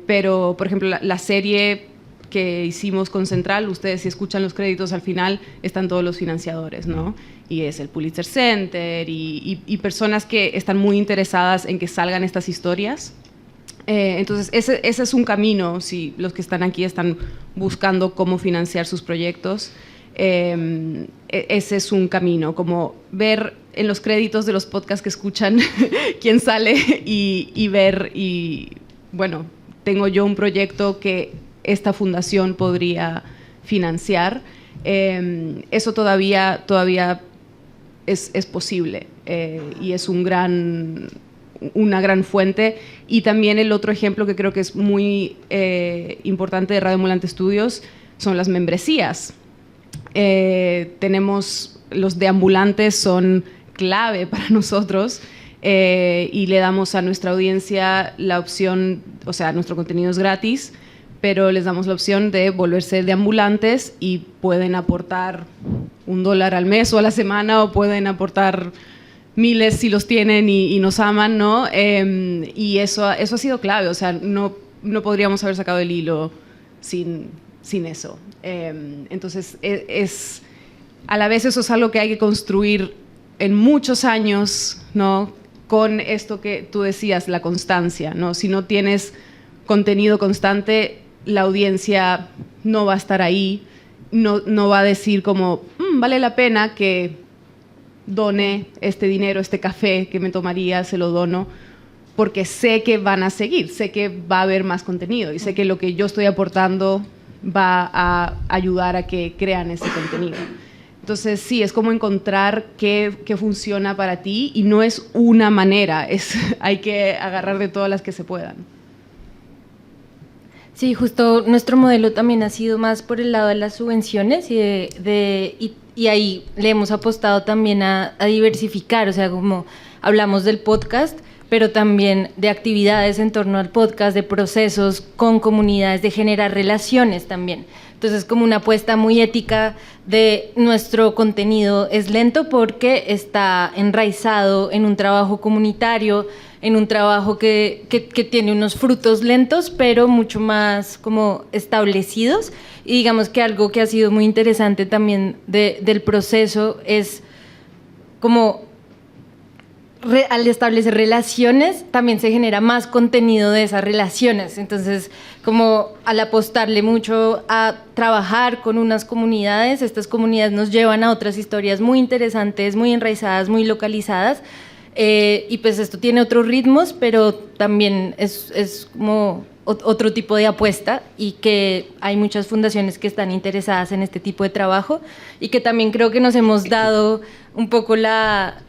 pero por ejemplo la serie que hicimos con Central, ustedes si escuchan los créditos al final están todos los financiadores, ¿no? Y es el Pulitzer Center y personas que están muy interesadas en que salgan estas historias Entonces, ese es un camino, si los que están aquí están buscando cómo financiar sus proyectos, ese es un camino, como ver en los créditos de los podcasts que escuchan quién sale y ver, y bueno, tengo yo un proyecto que esta fundación podría financiar. Eso todavía es posible y es una gran fuente. Y también el otro ejemplo que creo que es muy importante de Radio Ambulante Estudios son las membresías. Tenemos, los deambulantes son clave para nosotros y le damos a nuestra audiencia la opción, o sea, nuestro contenido es gratis, pero les damos la opción de volverse deambulantes y pueden aportar $1 al mes o a la semana, o pueden aportar miles si los tienen y nos aman, ¿no? Y eso ha sido clave, o sea, no podríamos haber sacado el hilo sin eso. Entonces, a la vez eso es algo que hay que construir en muchos años, ¿no? Con esto que tú decías, la constancia, ¿no? Si no tienes contenido constante, la audiencia no va a estar ahí, no va a decir como, vale la pena que done este dinero, este café que me tomaría, se lo dono, porque sé que van a seguir, sé que va a haber más contenido y sé que lo que yo estoy aportando va a ayudar a que crean ese contenido. Entonces, sí, es como encontrar qué funciona para ti, y no es una manera, hay que agarrar de todas las que se puedan. Sí, justo nuestro modelo también ha sido más por el lado de las subvenciones y ahí le hemos apostado también a diversificar, o sea, como hablamos del podcast, pero también de actividades en torno al podcast, de procesos con comunidades, de generar relaciones también. Entonces, como una apuesta muy ética de nuestro contenido es lento porque está enraizado en un trabajo comunitario, en un trabajo que tiene unos frutos lentos, pero mucho más como establecidos. Y digamos que algo que ha sido muy interesante también del proceso es como al establecer relaciones, también se genera más contenido de esas relaciones. Entonces, como al apostarle mucho a trabajar con unas comunidades, estas comunidades nos llevan a otras historias muy interesantes, muy enraizadas, muy localizadas. Y pues esto tiene otros ritmos, pero también es como otro tipo de apuesta, y que hay muchas fundaciones que están interesadas en este tipo de trabajo, y que también creo que nos hemos dado un poco la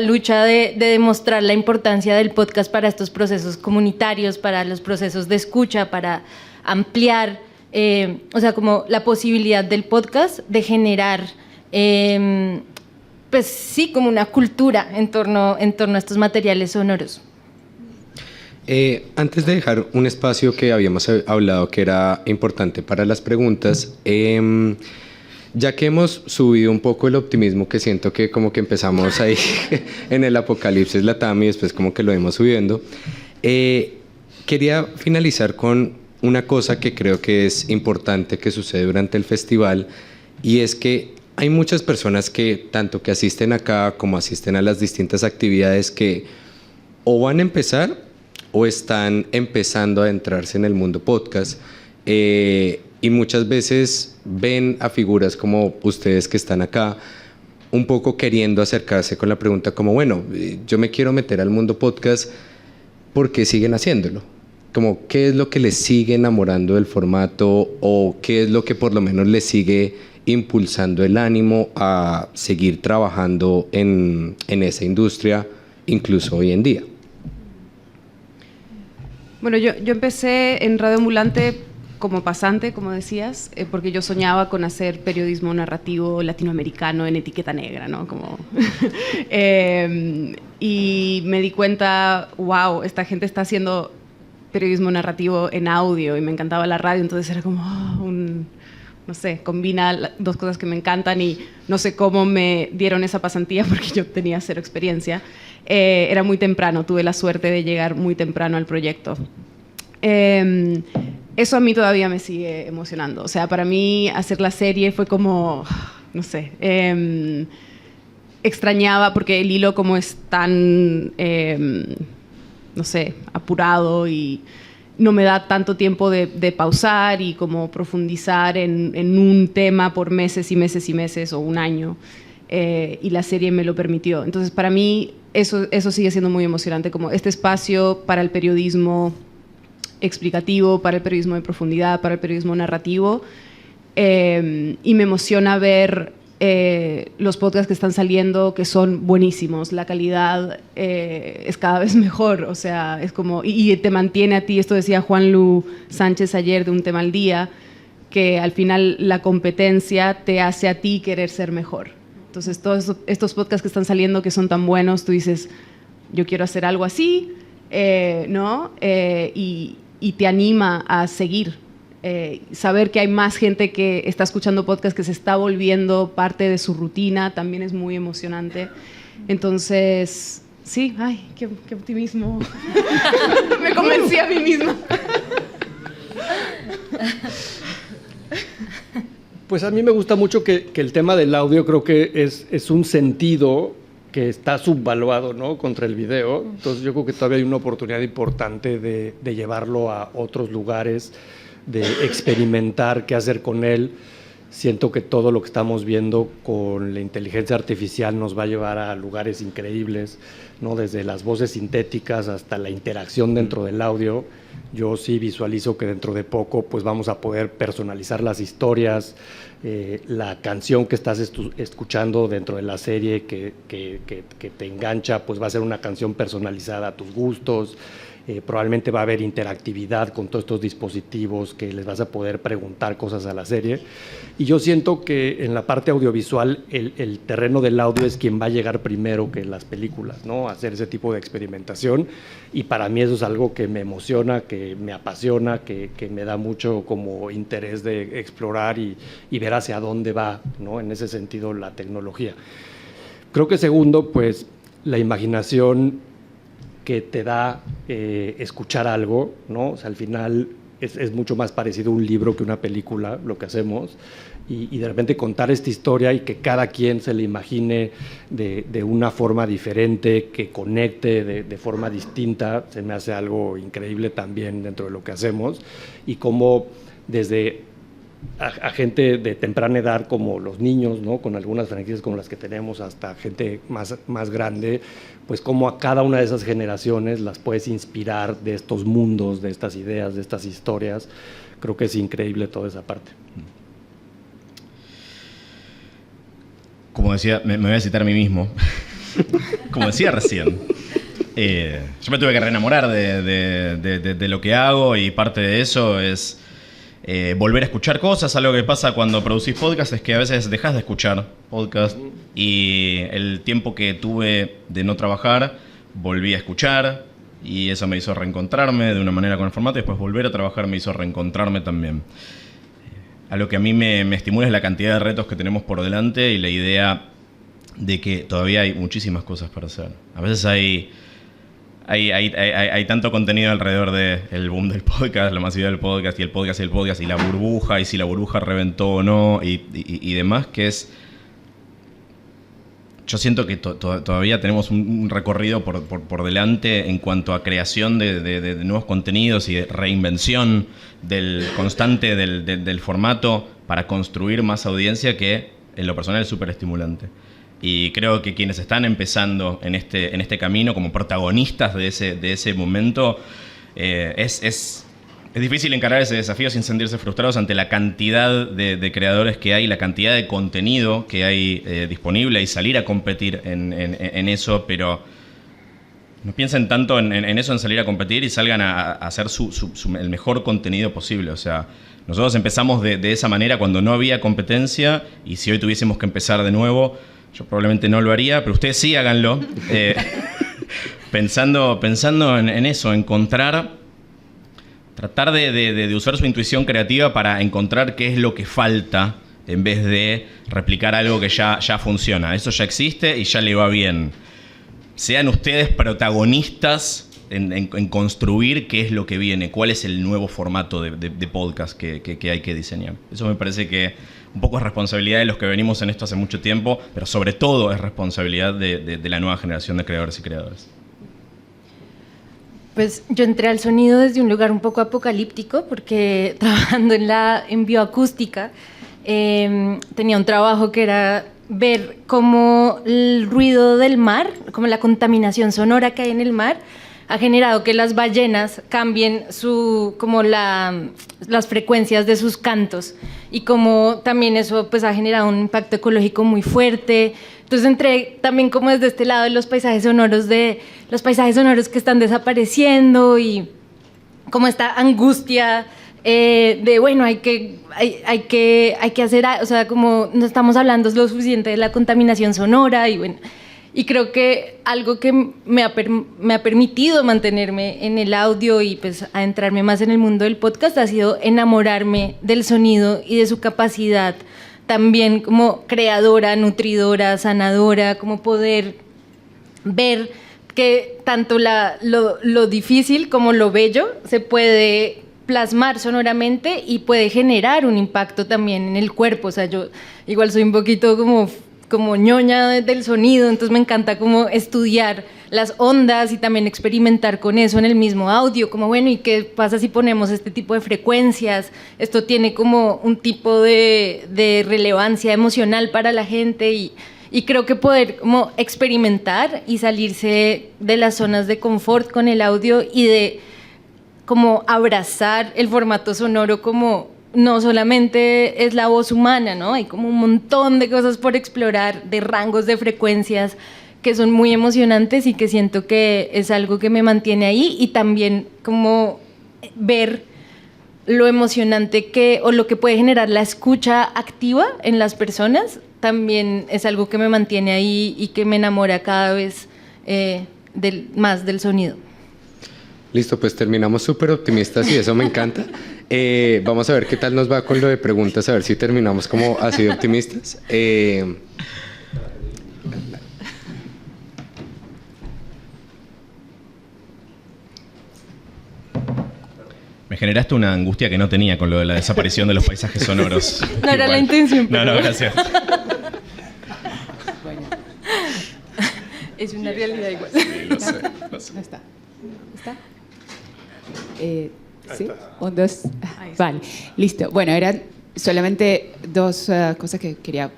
lucha de demostrar la importancia del podcast para estos procesos comunitarios, para los procesos de escucha, para ampliar, o sea, como la posibilidad del podcast de generar pues sí, como una cultura en torno a estos materiales sonoros. Antes de dejar un espacio que habíamos hablado que era importante para las preguntas, ya que hemos subido un poco el optimismo, que siento que como que empezamos ahí en el apocalipsis Latam y después como que lo hemos subiendo, quería finalizar con una cosa que creo que es importante que sucede durante el festival, y es que hay muchas personas que tanto que asisten acá como asisten a las distintas actividades que o van a empezar o están empezando a adentrarse en el mundo podcast, y muchas veces ven a figuras como ustedes que están acá un poco queriendo acercarse con la pregunta como, bueno, yo me quiero meter al mundo podcast, ¿por qué siguen haciéndolo? Como, ¿qué es lo que les sigue enamorando del formato, o qué es lo que por lo menos les sigue impulsando el ánimo a seguir trabajando en esa industria, incluso hoy en día? Bueno, yo empecé en Radio Ambulante como pasante, como decías, porque yo soñaba con hacer periodismo narrativo latinoamericano en etiqueta negra, ¿no? Como y me di cuenta, wow, esta gente está haciendo periodismo narrativo en audio, y me encantaba la radio, entonces era como no sé, combina dos cosas que me encantan, y no sé cómo me dieron esa pasantía porque yo tenía cero experiencia. Era muy temprano, tuve la suerte de llegar muy temprano al proyecto. Eso a mí todavía me sigue emocionando. O sea, para mí hacer la serie fue como, no sé, extrañaba, porque el hilo como es tan no sé, apurado y no me da tanto tiempo de pausar y como profundizar en un tema por meses y meses y meses o un año. Y la serie me lo permitió. Entonces, para mí, eso sigue siendo muy emocionante, como este espacio para el periodismo explicativo, para el periodismo de profundidad, para el periodismo narrativo. Y me emociona ver los podcasts que están saliendo, que son buenísimos. La calidad es cada vez mejor. O sea, es como... Y te mantiene a ti, esto decía Juan Lu Sánchez ayer de Un Tema al Día, que al final la competencia te hace a ti querer ser mejor. Entonces, todos estos podcasts que están saliendo, que son tan buenos, tú dices, yo quiero hacer algo así, ¿no? Y te anima a seguir. Saber que hay más gente que está escuchando podcasts, que se está volviendo parte de su rutina, también es muy emocionante. Entonces, sí, ay, qué optimismo. Me convencí a mí misma. Pues a mí me gusta mucho que el tema del audio creo que es un sentido que está subvaluado, ¿no?, contra el video. Entonces yo creo que todavía hay una oportunidad importante de llevarlo a otros lugares, de experimentar qué hacer con él. Siento que todo lo que estamos viendo con la inteligencia artificial nos va a llevar a lugares increíbles, ¿no?, desde las voces sintéticas hasta la interacción dentro del audio. Yo sí visualizo que dentro de poco pues vamos a poder personalizar las historias, la canción que estás escuchando dentro de la serie que te engancha, pues va a ser una canción personalizada a tus gustos. Probablemente va a haber interactividad con todos estos dispositivos que les vas a poder preguntar cosas a la serie. Y yo siento que en la parte audiovisual el terreno del audio es quien va a llegar primero que las películas, ¿no?, a hacer ese tipo de experimentación. Y para mí eso es algo que me emociona, que me apasiona, que me da mucho como interés de explorar y ver hacia dónde va, ¿no?, en ese sentido la tecnología. Creo que segundo, pues la imaginación que te da escuchar algo, ¿no? O sea, al final es mucho más parecido a un libro que una película, lo que hacemos, y de repente contar esta historia y que cada quien se le imagine de una forma diferente, que conecte de forma distinta, se me hace algo increíble también dentro de lo que hacemos, y como desde a gente de temprana edad como los niños, ¿no?, con algunas franquicias como las que tenemos, hasta gente más grande, pues como a cada una de esas generaciones las puedes inspirar de estos mundos, de estas ideas, de estas historias. Creo que es increíble toda esa parte. Como decía, me voy a citar a mí mismo. Como decía recién, yo me tuve que reenamorar de lo que hago, y parte de eso es volver a escuchar cosas. Algo que pasa cuando producís podcast es que a veces dejás de escuchar podcast, y el tiempo que tuve de no trabajar volví a escuchar, y eso me hizo reencontrarme de una manera con el formato, y después volver a trabajar me hizo reencontrarme también. Algo que a mí me estimula es la cantidad de retos que tenemos por delante y la idea de que todavía hay muchísimas cosas para hacer. A veces hay tanto contenido alrededor del boom del podcast, la masividad del podcast, y la burbuja, y si la burbuja reventó o no, y demás, que es... Yo siento que todavía tenemos un recorrido por delante en cuanto a creación de nuevos contenidos y de reinvención constante del formato para construir más audiencia, que en lo personal es súper estimulante. Y creo que quienes están empezando en este camino como protagonistas de ese momento, es difícil encarar ese desafío sin sentirse frustrados ante la cantidad de creadores que hay, la cantidad de contenido que hay disponible, y salir a competir en eso, pero no piensen tanto en eso, en salir a competir, y salgan a hacer el mejor contenido posible. O sea, nosotros empezamos de esa manera cuando no había competencia, y si hoy tuviésemos que empezar de nuevo, yo probablemente no lo haría, pero ustedes sí háganlo. Pensando en eso, tratar de usar su intuición creativa para encontrar qué es lo que falta, en vez de replicar algo que ya funciona. Eso ya existe y ya le va bien. Sean ustedes protagonistas en construir qué es lo que viene, cuál es el nuevo formato de podcast que hay que diseñar. Eso me parece que un poco es responsabilidad de los que venimos en esto hace mucho tiempo, pero sobre todo es responsabilidad de la nueva generación de creadores y creadoras. Pues yo entré al sonido desde un lugar un poco apocalíptico porque trabajando en bioacústica tenía un trabajo que era ver cómo el ruido del mar, como la contaminación sonora que hay en el mar, ha generado que las ballenas cambien las frecuencias de sus cantos y como también eso pues ha generado un impacto ecológico muy fuerte. Entonces entré también como desde este lado de los paisajes sonoros que están desapareciendo y como esta angustia de bueno, hay que hacer, o sea, como no estamos hablando lo suficiente de la contaminación sonora y bueno, y creo que algo que me ha permitido mantenerme en el audio y pues adentrarme más en el mundo del podcast ha sido enamorarme del sonido y de su capacidad también como creadora, nutridora, sanadora, como poder ver que tanto lo difícil como lo bello se puede plasmar sonoramente y puede generar un impacto también en el cuerpo. O sea, yo igual soy un poquito como ñoña del sonido, entonces me encanta como estudiar las ondas y también experimentar con eso en el mismo audio, como bueno, ¿y qué pasa si ponemos este tipo de frecuencias? Esto tiene como un tipo de relevancia emocional para la gente y creo que poder como experimentar y salirse de las zonas de confort con el audio y de como abrazar el formato sonoro como no solamente es la voz humana, ¿no? Hay como un montón de cosas por explorar, de rangos de frecuencias que son muy emocionantes y que siento que es algo que me mantiene ahí y también como ver lo emocionante o lo que puede generar la escucha activa en las personas también es algo que me mantiene ahí y que me enamora cada vez más del sonido. Listo, pues terminamos súper optimistas y eso me encanta. Vamos a ver qué tal nos va con lo de preguntas, a ver si terminamos como así de optimistas. Me generaste una angustia que no tenía con lo de la desaparición de los paisajes sonoros. No era la intención. Pero... No, gracias. Bueno. Es una realidad igual. Sí, lo sé. No está. ¿Está? ¿Sí? Un, dos. Vale, listo. Bueno, eran solamente dos cosas que quería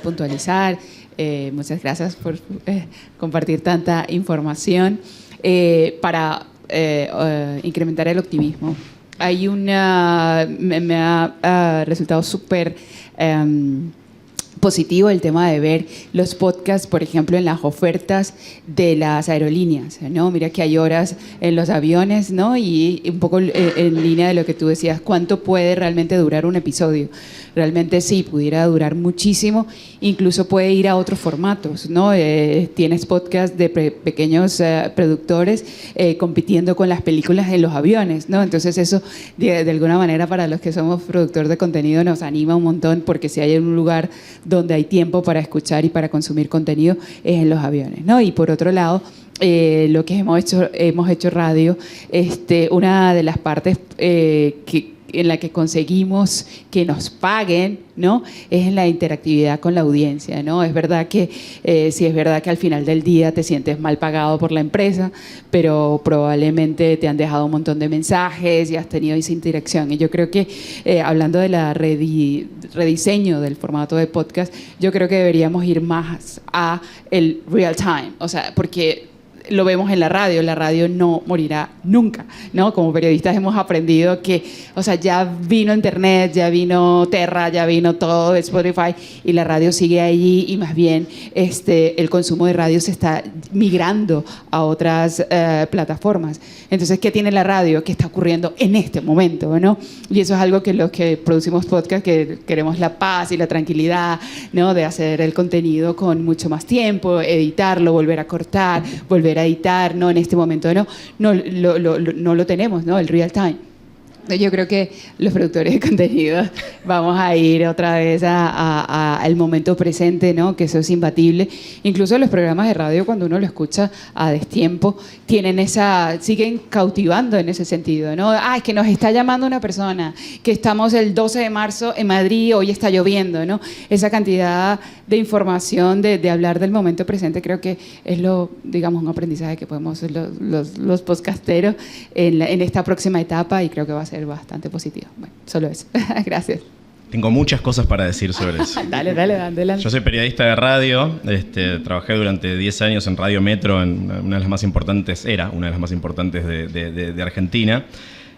puntualizar. Muchas gracias por compartir tanta información. Para incrementar el optimismo. Hay me ha resultado súper positivo el tema de ver los podcasts, por ejemplo, en las ofertas de las aerolíneas, ¿no? Mira que hay horas en los aviones, ¿no? Y un poco en línea de lo que tú decías, ¿cuánto puede realmente durar un episodio? Realmente sí, pudiera durar muchísimo, incluso puede ir a otros formatos, ¿no? Tienes podcasts de pequeños productores compitiendo con las películas en los aviones, ¿no? Entonces eso, de alguna manera, para los que somos productores de contenido, nos anima un montón, porque si hay un lugar donde hay tiempo para escuchar y para consumir contenido, es en los aviones, ¿no? Y por otro lado, lo que hemos hecho radio, una de las partes en la que conseguimos que nos paguen, ¿no? Es en la interactividad con la audiencia, ¿no? Es verdad que sí, es verdad que al final del día te sientes mal pagado por la empresa, pero probablemente te han dejado un montón de mensajes y has tenido esa interacción. Y yo creo que hablando de la rediseño del formato de podcast, yo creo que deberíamos ir más a el real time, o sea, porque lo vemos en la radio no morirá nunca, ¿no? Como periodistas hemos aprendido que, o sea, ya vino Internet, ya vino Terra, ya vino todo Spotify y la radio sigue allí y más bien el consumo de radio se está migrando a otras plataformas. Entonces, ¿qué tiene la radio? ¿Qué está ocurriendo en este momento, ¿no? Y eso es algo que los que producimos podcast, que queremos la paz y la tranquilidad, ¿no? De hacer el contenido con mucho más tiempo, editarlo, volver a cortar, volver a editar, ¿no? En este momento no lo tenemos, ¿no? El real time. Yo creo que los productores de contenido vamos a ir otra vez al momento presente, ¿no? Que eso es imbatible. Incluso los programas de radio, cuando uno lo escucha a destiempo, siguen cautivando en ese sentido, ¿no? Es que nos está llamando una persona, que estamos el 12 de marzo en Madrid, hoy está lloviendo, ¿no? Esa cantidad de información, de hablar del momento presente, creo que es un aprendizaje que podemos hacer los podcasteros en esta próxima etapa, y creo que va a ser bastante positivo. Bueno, solo eso. Gracias. Tengo muchas cosas para decir sobre eso. Dale, adelante. Yo soy periodista de radio, trabajé durante 10 años en Radio Metro, en una de las más importantes de Argentina.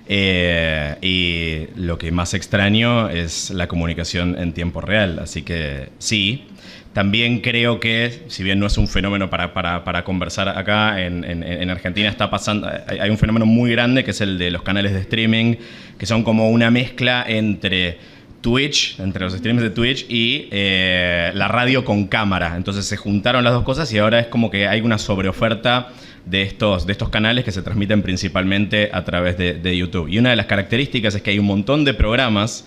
Y lo que más extraño es la comunicación en tiempo real, así que sí. También creo que, si bien no es un fenómeno para conversar acá, en Argentina está pasando, hay un fenómeno muy grande que es el de los canales de streaming, que son como una mezcla entre Twitch, entre los streams de Twitch y la radio con cámara. Entonces se juntaron las dos cosas y ahora es como que hay una sobreoferta de estos canales que se transmiten principalmente a través de YouTube. Y una de las características es que hay un montón de programas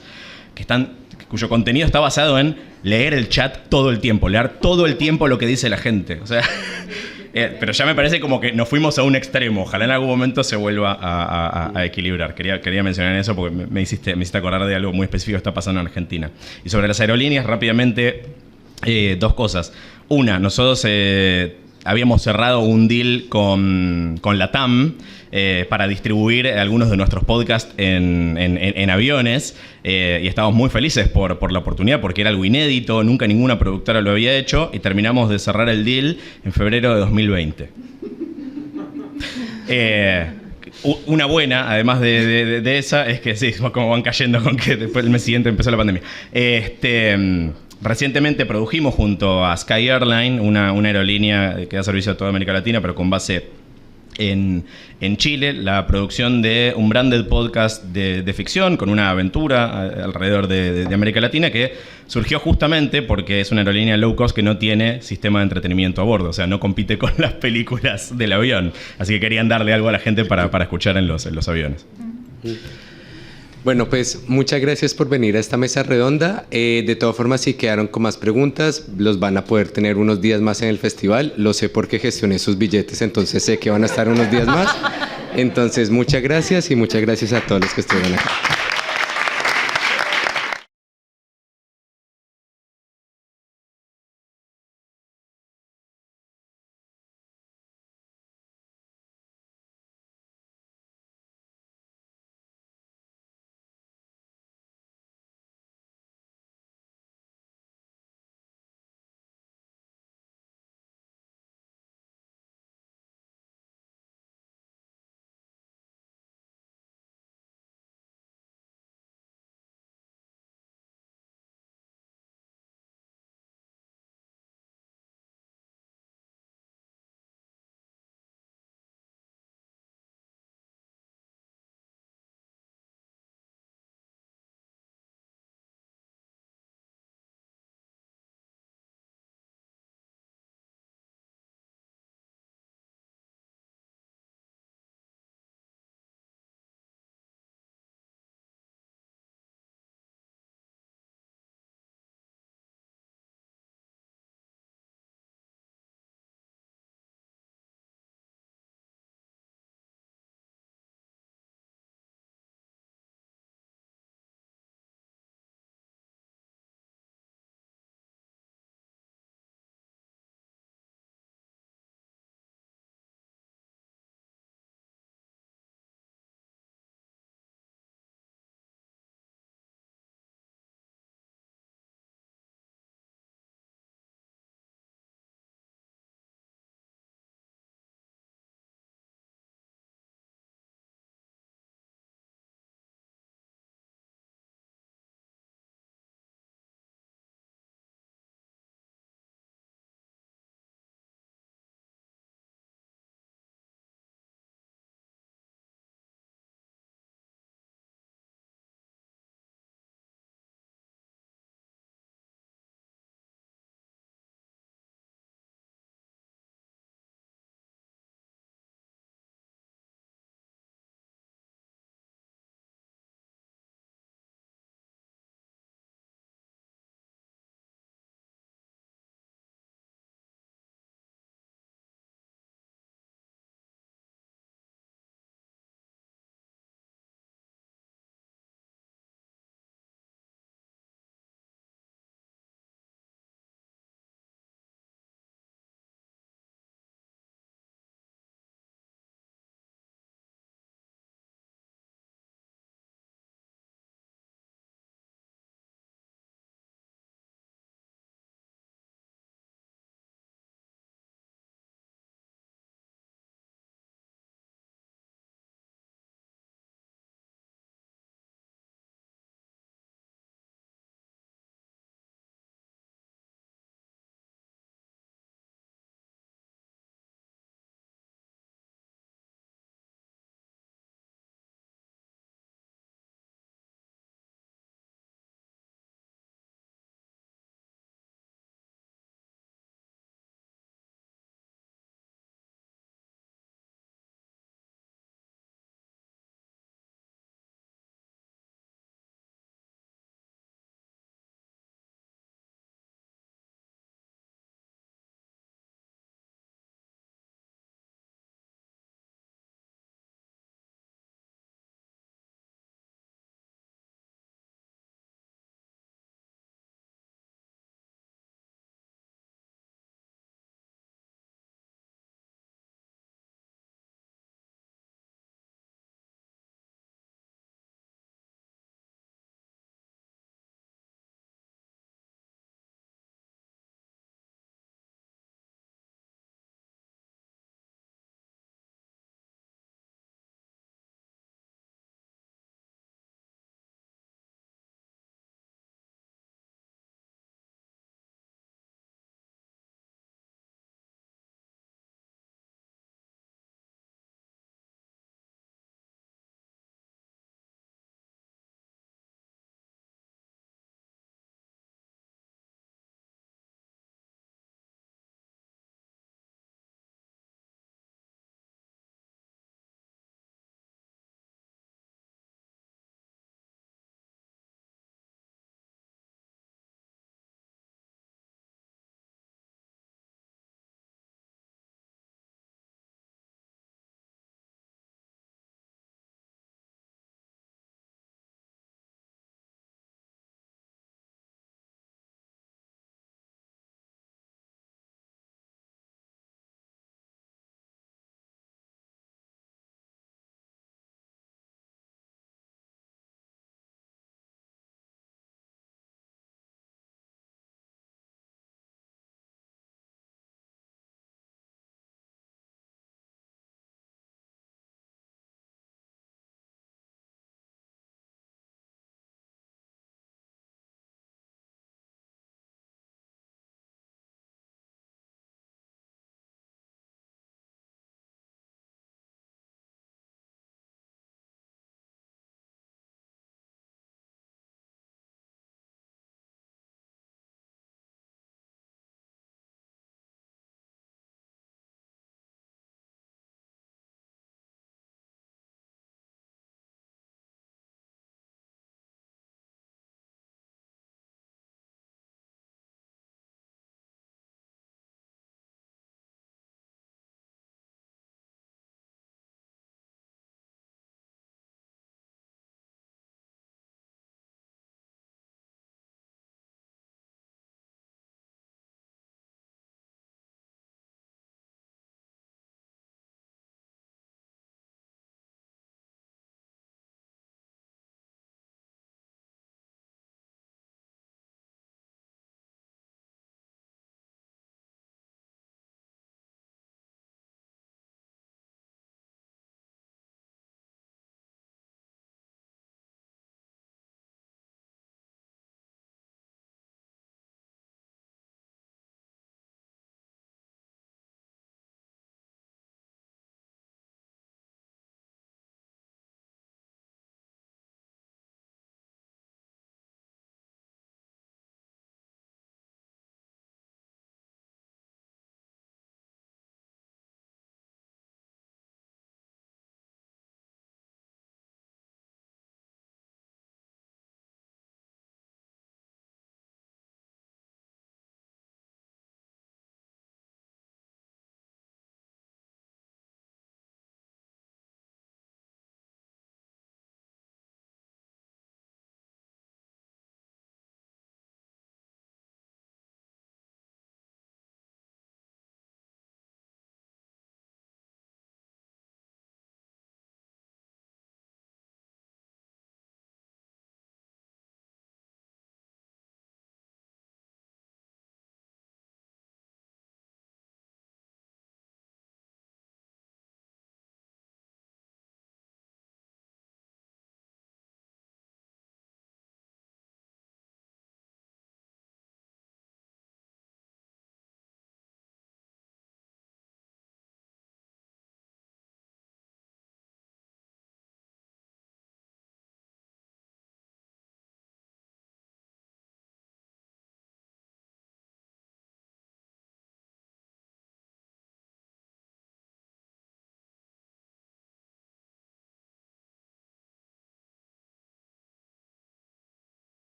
cuyo contenido está basado en leer el chat todo el tiempo, leer todo el tiempo lo que dice la gente. O sea, pero ya me parece como que nos fuimos a un extremo. Ojalá en algún momento se vuelva a equilibrar. Quería mencionar eso porque me hiciste acordar de algo muy específico que está pasando en Argentina. Y sobre las aerolíneas, rápidamente, dos cosas. Una, nosotros habíamos cerrado un deal con LATAM para distribuir algunos de nuestros podcasts en aviones, y estábamos muy felices por la oportunidad, porque era algo inédito, nunca ninguna productora lo había hecho, y terminamos de cerrar el deal en febrero de 2020. Una buena, además de esa, es que sí, como van cayendo con que después el mes siguiente empezó la pandemia. Recientemente produjimos junto a Sky Airline, una aerolínea que da servicio a toda América Latina, pero con base en Chile, la producción de un branded podcast de ficción con una aventura alrededor de América Latina, que surgió justamente porque es una aerolínea low cost que no tiene sistema de entretenimiento a bordo, o sea, no compite con las películas del avión. Así que querían darle algo a la gente para escuchar en los aviones. Bueno, pues muchas gracias por venir a esta mesa redonda. De todas formas, si quedaron con más preguntas, los van a poder tener unos días más en el festival. Lo sé porque gestioné sus billetes, entonces sé que van a estar unos días más. Entonces, muchas gracias y muchas gracias a todos los que estuvieron acá.